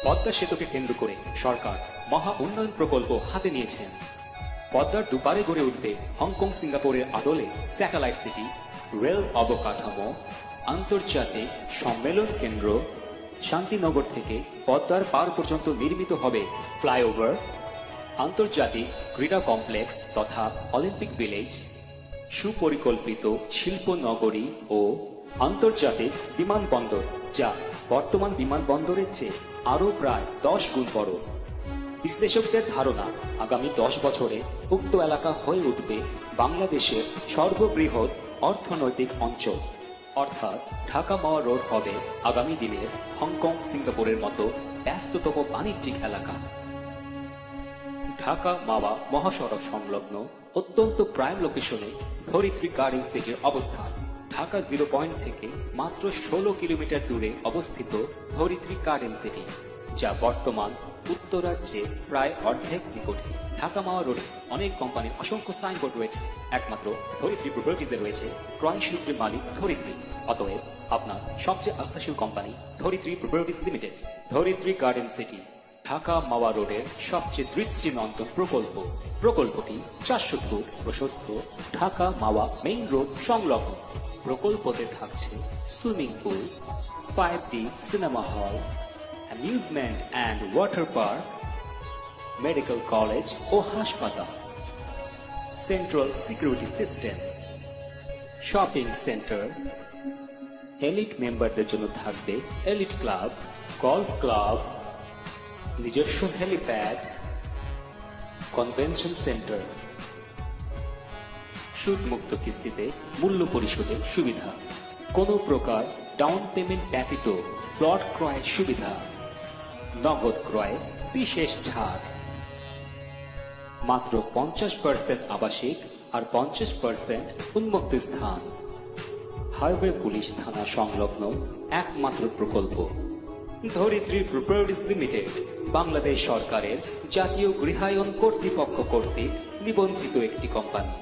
পদ্মা সেতুকে কেন্দ্র করে সরকার মহা উন্নয়ন প্রকল্প হাতে নিয়েছেন। পদ্মার দুপারে গড়ে উঠবে হংকং সিঙ্গাপুরের আদলে স্যাটেলাইট সিটি, রেল অবকাঠামো, আন্তর্জাতিক সম্মেলন কেন্দ্র। শান্তিনগর থেকে পদ্মার পার পর্যন্ত নির্মিত হবে ফ্লাইওভার, আন্তর্জাতিক ক্রীড়া কমপ্লেক্স তথা অলিম্পিক ভিলেজ, সুপরিকল্পিত শিল্প নগরী ও আন্তর্জাতিক বিমানবন্দর, যা বর্তমান বিমানবন্দরের চেয়ে আরও প্রায় 10 গুণ বড়। বিশ্লেষকদের ধারণা, আগামী 10 বছরে উক্ত এলাকা হয়ে উঠবে বাংলাদেশের সর্ববৃহৎ অর্থনৈতিক অঞ্চল। অর্থাৎ ঢাকা মাওয়া রোড হবে আগামী দিনের হংকং সিঙ্গাপুরের মতো ব্যস্ততম বাণিজ্যিক এলাকা। ঢাকা মাওয়া মহাসড়ক সংলগ্ন অত্যন্ত প্রাইম লোকেশনে ধরিত্রী গার্ডেন সিটির অবস্থান। ঢাকা 0 পয়েন্ট থেকে মাত্র 16 কিলোমিটার দূরে অবস্থিত ধরিত্রী গার্ডেন সিটি, যা বর্তমান উত্তরাজ্যে প্রায় অর্ধেক নিকটে। ঢাকা মাওয়া রোডে অনেক কোম্পানির অসংখ্য সাইনবোর্ড রয়েছে, একমাত্র ধরিত্রী প্রপার্টিজে রয়েছে ক্রয় সূত্রে মালিক ধরিত্রী। অতএব আপনার সবচেয়ে আস্থাশীল company Dharitri Properties Limited. Dharitri Garden City Dhaka Mawa রোডের সবচেয়ে দৃষ্টিনন্দন প্রকল্প। প্রকল্পটি 400 ফুট প্রশস্ত ঢাকা মাওয়া মেইন রোড সংলগ্ন। প্রকল্পতে থাকছে swimming pool, 5D cinema hall, amusement and water park, medical college ও হাসপাতাল, central security system, shopping centre. Elite মেম্বারদের জন্য থাকবে এলিট ক্লাব, গলফ ক্লাব, নিজস্ব হেলিপ্যাড, কনভেনশন সেন্টার, সুদমুক্ত কিস্তিতে মূল্য পরিশোধের সুবিধা, কোনো প্রকার ডাউন পেমেন্ট ব্যতীত প্লট ক্রয়ের সুবিধা, নগদ ক্রয়ে বিশেষ ছাড়, মাত্র 50% আবাসিক আর 50% উন্মুক্ত স্থান। হাইওয়ে পুলিশ থানা সংলগ্ন একমাত্র প্রকল্প। ধরিত্রী প্রপার্টিজ লিমিটেড বাংলাদেশ সরকারের জাতীয় গৃহায়ন কর্তৃপক্ষ কর্তৃক নিবন্ধিত একটি কোম্পানি।